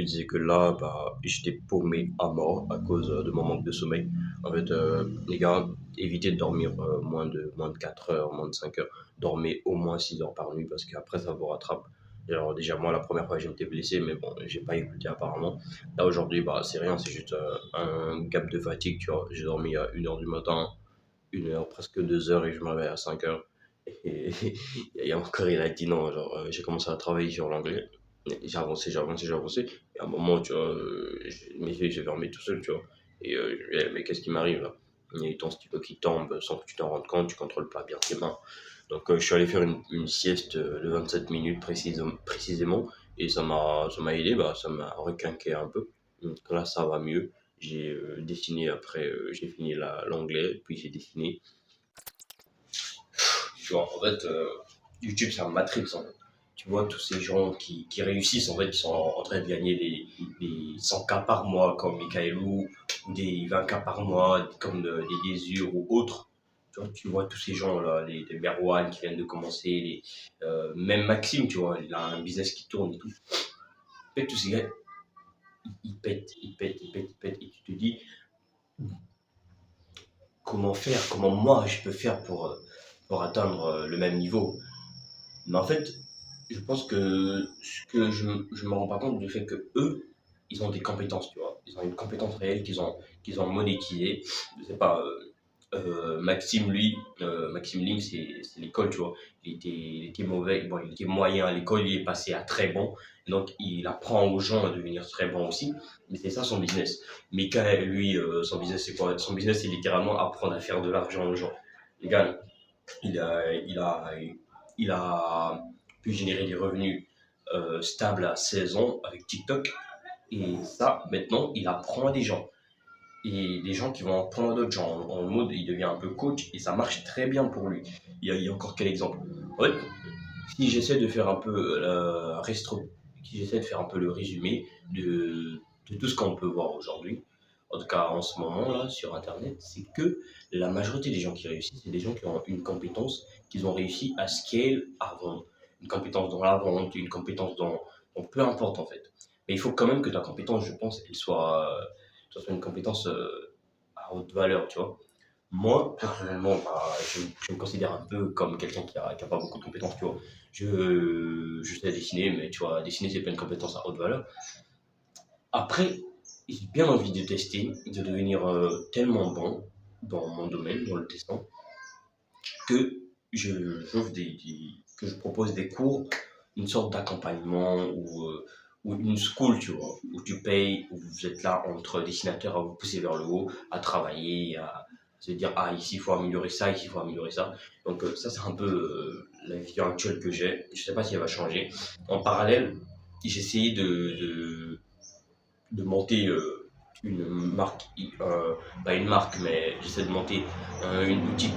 disais que là, bah, j'étais paumé à mort à cause de mon manque de sommeil. En fait, les gars, évitez de dormir moins de 4 heures, moins de 5 heures. Dormez au moins 6 heures par nuit parce qu'après, ça vous rattrape. Et alors, déjà, moi, la première fois, je m'étais blessé, mais bon, j'ai pas écouté apparemment. Là, aujourd'hui, bah, c'est rien, c'est juste un gap de fatigue, tu vois. J'ai dormi à 1 heure du matin, 1 heure, presque 2 heures, et je me réveille à 5 heures. Et, et encore, il a dit non. Genre, j'ai commencé à travailler sur l'anglais. J'ai avancé, j'ai avancé, j'ai avancé. Et à un moment, tu vois, mes yeux, j'ai fermé tout seul, tu vois. Et mais qu'est-ce qui m'arrive là? Il y a ton stylo qui tombe sans que tu t'en rendes compte, tu contrôles pas bien tes mains. Donc, je suis allé faire une sieste de 27 minutes précisément. Et ça m'a aidé, bah, ça m'a requinqué un peu. Donc là, ça va mieux. J'ai dessiné après, j'ai fini l'anglais, puis j'ai dessiné. Tu vois, en fait, YouTube, c'est un matrix, en fait. Tu vois, tous ces gens qui réussissent, en fait, qui sont en train de gagner des 100K par mois, comme Michaelou, ou des 20K par mois, comme des Désir ou autres. Tu vois tous ces gens-là, les Merwan qui viennent de commencer, même Maxime, tu vois, il a un business qui tourne et tout. En fait, tous ces gars, ils pètent, ils pètent, ils pètent, ils pètent, et tu te dis, comment faire, comment moi je peux faire pour atteindre le même niveau. Mais en fait, je pense que ce que je me rends pas compte du fait que eux, ils ont des compétences, tu vois. Ils ont une compétence réelle qu'ils ont monétisée. Je sais pas, Maxime, lui, Maxime Lim, c'est l'école, tu vois. Il était mauvais, bon, il était moyen à l'école, il est passé à très bon. Donc, il apprend aux gens à devenir très bon aussi. Mais c'est ça son business. Michael, lui, son business, c'est quoi? Son business, c'est littéralement apprendre à faire de l'argent aux gens. Les gars, il a pu générer des revenus stables à 16 ans avec TikTok. Et ça, maintenant, il apprend à des gens. Et des gens qui vont apprendre à d'autres gens. En mode, il devient un peu coach et ça marche très bien pour lui. Il y a encore quel exemple? En fait, si j'essaie de faire un peu si j'essaie de faire un peu le résumé de tout ce qu'on peut voir aujourd'hui, en tout cas en ce moment-là sur Internet, c'est que la majorité des gens qui réussissent, c'est des gens qui ont une compétence qu'ils ont réussi à scale avant. Une compétence dans la vente, une compétence dans peu importe en fait. Mais il faut quand même que ta compétence, je pense, elle soit une compétence à haute valeur, tu vois. Moi, personnellement, bah, je me considère un peu comme quelqu'un qui a pas beaucoup de compétences, tu vois. Je sais dessiner, mais tu vois, dessiner, c'est pas une compétence à haute valeur. Après, j'ai bien envie de tester, de devenir tellement bon dans mon domaine, dans le dessin, que que je propose des cours, une sorte d'accompagnement ou une school, tu vois, où tu payes, où vous êtes là entre dessinateurs à vous pousser vers le haut, à travailler, à se dire, ah, ici, il faut améliorer ça, ici, il faut améliorer ça. Donc, ça, c'est un peu la vision actuelle que j'ai. Je sais pas si elle va changer. En parallèle, j'ai essayé de monter une marque, pas une marque, mais une boutique,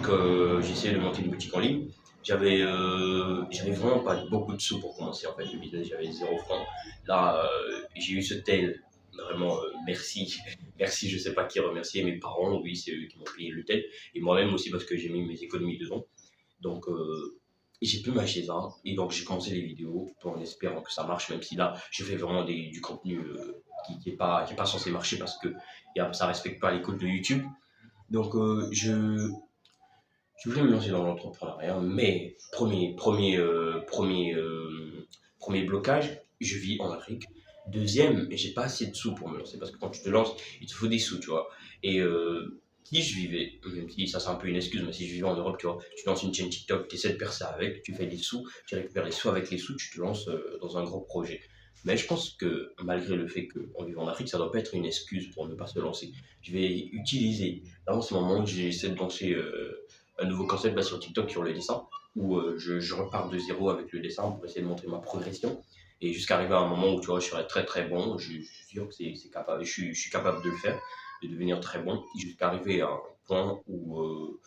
j'essaie de monter une boutique en ligne. J'avais vraiment pas beaucoup de sous pour commencer en fait le business, j'avais 0 francs. Là, j'ai eu ce tel, vraiment merci, merci, je sais pas qui remercier, mes parents, oui, c'est eux qui m'ont payé le tel, et moi-même aussi parce que j'ai mis mes économies dedans. Donc, j'ai pu m'acheter ça. Et donc, j'ai commencé les vidéos en espérant que ça marche, même si là, je fais vraiment du contenu qui est pas censé marcher parce que ça respecte pas les codes de YouTube. Donc, je voulais me lancer dans l'entrepreneuriat, mais premier blocage, je vis en Afrique. Deuxième, j'ai pas assez de sous pour me lancer parce que quand tu te lances, il te faut des sous, tu vois. Et si je vivais, même si ça c'est un peu une excuse, mais si je vivais en Europe, tu vois, tu lances une chaîne TikTok, tu essaies de percer avec, tu fais des sous, tu récupères les sous avec les sous, tu te lances dans un gros projet. Mais je pense que malgré le fait qu'on vive en Afrique, ça doit pas être une excuse pour ne pas se lancer. Je vais utiliser, là en ce moment, j'essaie de lancer un nouveau concept là, sur TikTok sur le dessin, où je repars de zéro avec le dessin pour essayer de montrer ma progression. Et jusqu'à arriver à un moment où tu vois, je serai très très bon, je suis sûr que c'est capable, je suis capable de le faire, de devenir très bon, jusqu'à arriver à un point où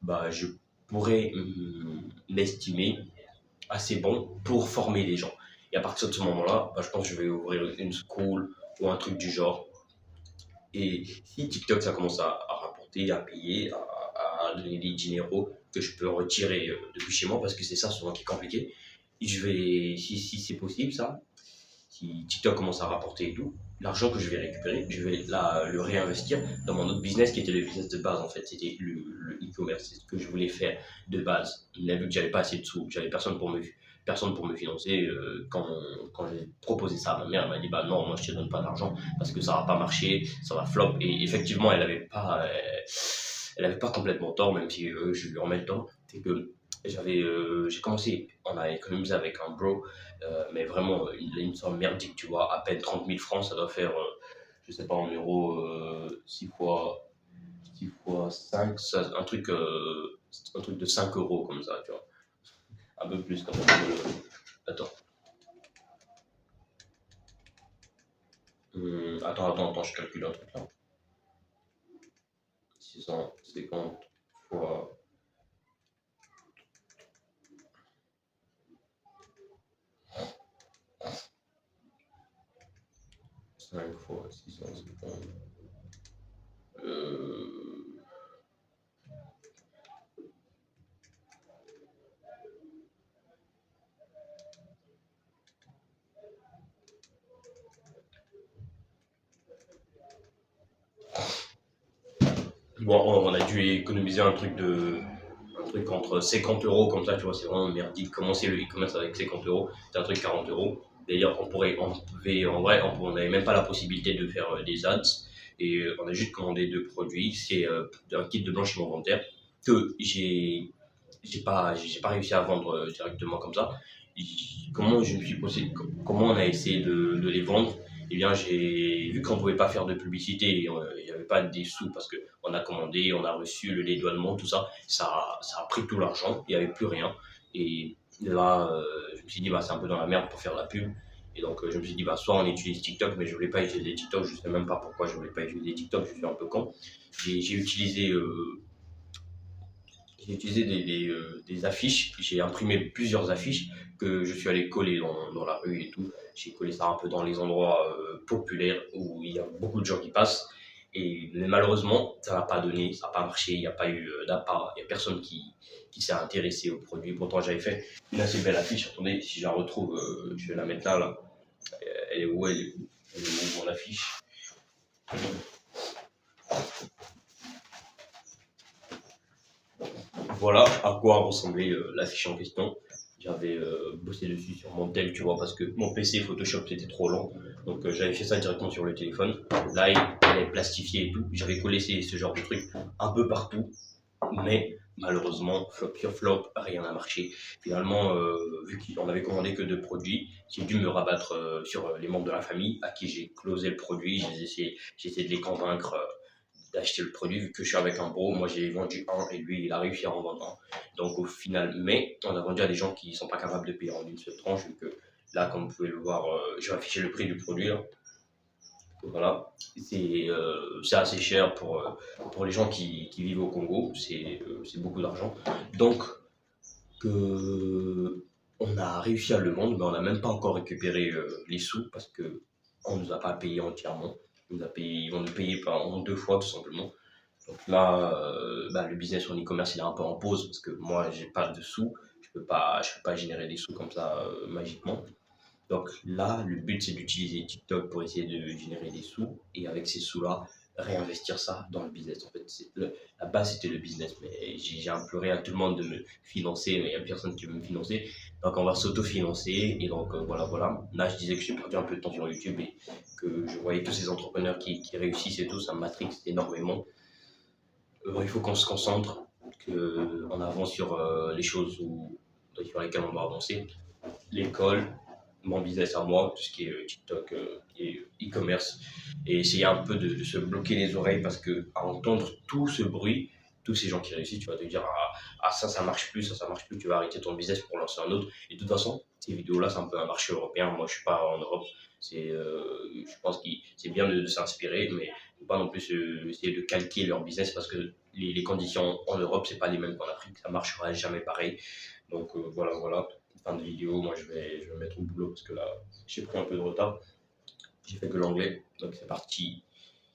bah, je pourrais m'estimer assez bon pour former les gens. Et à partir de ce moment-là, bah, je pense que je vais ouvrir une school ou un truc du genre. Et si TikTok, ça commence à rapporter, à payer, à donner des généraux que je peux retirer depuis chez moi, parce que c'est ça souvent qui est compliqué, si c'est possible, ça, si TikTok commence à rapporter et tout, l'argent que je vais récupérer, je vais le réinvestir dans mon autre business qui était le business de base en fait. C'était le e-commerce, c'est ce que je voulais faire de base. Mais vu que j'avais pas assez de sous, j'avais personne pour me financer. Quand j'ai proposé ça à ma mère, elle m'a dit bah non, moi je te donne pas d'argent parce que ça va pas marcher, ça va flop. Et effectivement, elle avait pas complètement tort, même si je lui remets le temps. C'est que j'ai commencé, on a économisé avec un bro, mais vraiment une somme merdique, tu vois, à peine 30 000 francs, ça doit faire, je sais pas en euros, 6 fois 5, un truc de 5 euros comme ça, tu vois. Un peu plus quand même. Attends. Attends, je calcule un truc là. 650 fois 5 fois 650. Bon, on a dû économiser un truc entre 50 euros, comme ça, tu vois, c'est vraiment merdique. Commencer le e-commerce avec 50 euros, c'est un truc 40 euros. D'ailleurs, en vrai, on n'avait même pas la possibilité de faire des ads. Et on a juste commandé deux produits. C'est un kit de blanchiment dentaire que j'ai pas réussi à vendre directement comme ça. Comment je me suis posé, comment on a essayé de les vendre? Eh bien, j'ai vu qu'on pouvait pas faire de publicité, il n'y avait pas des sous parce que on a commandé, on a reçu le dédouanement, tout ça, ça a pris tout l'argent, il n'y avait plus rien. Et là, je me suis dit, bah, c'est un peu dans la merde pour faire la pub. Et donc, je me suis dit, bah, soit on utilise TikTok, mais je voulais pas utiliser TikTok, je sais même pas pourquoi je voulais pas utiliser TikTok, je suis un peu con. J'ai utilisé j'ai utilisé des affiches, j'ai imprimé plusieurs affiches que je suis allé coller dans la rue et tout. J'ai collé ça un peu dans les endroits populaires où il y a beaucoup de gens qui passent. Mais malheureusement, ça n'a pas donné, ça n'a pas marché, il n'y a pas eu d'appart, il n'y a personne qui s'est intéressé au produit. Pourtant, j'avais fait une assez belle affiche. Attendez, si je la retrouve, je vais la mettre là. Là. Elle est où? Elle est où mon affiche? Voilà à quoi ressemblait l'affiche en question. J'avais bossé dessus sur mon tel, tu vois, parce que mon PC Photoshop c'était trop lent. Donc j'avais fait ça directement sur le téléphone. Là, il est plastifié et tout. J'avais collé ce genre de truc un peu partout. Mais malheureusement, flop sur flop, rien n'a marché. Finalement, vu qu'on avait commandé que deux produits, j'ai dû me rabattre sur les membres de la famille à qui j'ai closé le produit. J'ai essayé de les convaincre d'acheter le produit, vu que je suis avec un bro, moi j'ai vendu un et lui il a réussi à en vendre un. Donc au final, mais on a vendu à des gens qui ne sont pas capables de payer en une seule tranche, vu que là, comme vous pouvez le voir, je vais afficher le prix du produit. Là. Voilà, c'est assez cher pour les gens qui vivent au Congo, c'est beaucoup d'argent. Donc, on a réussi à le vendre, mais on n'a même pas encore récupéré les sous parce qu'on ne nous a pas payé entièrement. Ils vont nous payer en deux fois tout simplement. Donc là, bah, le business en e-commerce il est un peu en pause parce que moi j'ai pas de sous, je peux pas générer des sous comme ça magiquement. Donc là, le but c'est d'utiliser TikTok pour essayer de générer des sous et avec ces sous-là, réinvestir ça dans le business. En fait, la base c'était le business, mais j'ai imploré à tout le monde de me financer, mais il n'y a personne qui veut me financer. Donc on va s'autofinancer et donc voilà. Là, je disais que j'ai perdu un peu de temps sur YouTube et que je voyais tous ces entrepreneurs qui réussissent et tout, ça m'attriste énormément. Il faut qu'on se concentre, qu'on avance sur les choses sur lesquelles on doit avancer. L'école, mon business à moi, tout ce qui est TikTok et e-commerce, et essayer un peu de se bloquer les oreilles parce que à entendre tout ce bruit, tous ces gens qui réussissent, tu vas te dire ça marche plus, ça marche plus, tu vas arrêter ton business pour lancer un autre. Et de toute façon, ces vidéos-là, c'est un peu un marché européen. Moi, je suis pas en Europe. Je pense que c'est bien de s'inspirer, mais il faut pas non plus essayer de calquer leur business parce que les conditions en Europe, c'est pas les mêmes qu'en Afrique. Ça marchera jamais pareil. Donc voilà. Fin de vidéo, moi je vais me mettre au boulot parce que là j'ai pris un peu de retard. J'ai fait que l'anglais, donc c'est parti.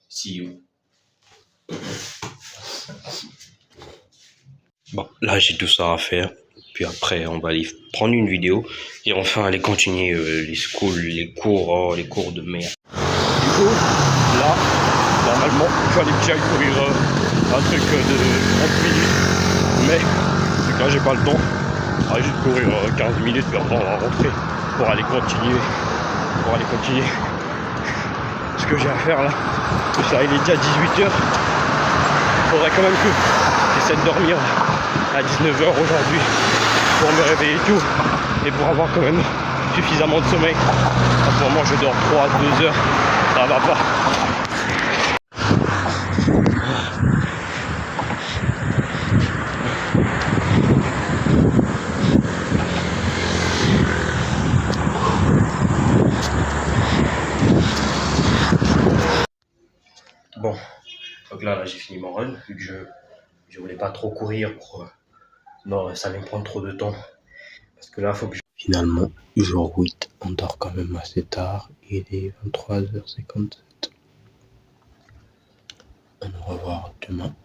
See you. Bon, là j'ai tout ça à faire. Puis après, on va aller prendre une vidéo et enfin aller continuer les cours de mer. Du coup, là, normalement, il fallait que j'aille courir un truc de 30 minutes. Mais, vu que là, j'ai pas le temps, on va juste courir 15 minutes, puis après, on va rentrer pour aller continuer. Ce que j'ai à faire là. Ça, il est déjà 18h. Il faudrait quand même que j'essaie de dormir à 19h aujourd'hui pour me réveiller et tout. Et pour avoir quand même suffisamment de sommeil. En ce moment, je dors 3 à 2 heures. Ça va pas. Bon, donc là j'ai fini mon run, vu que je voulais pas trop courir pour non, ça allait me prendre trop de temps. Parce que là, faut que je... Finalement, jour 8, on dort quand même assez tard. Il est 23h57. On va revoir demain.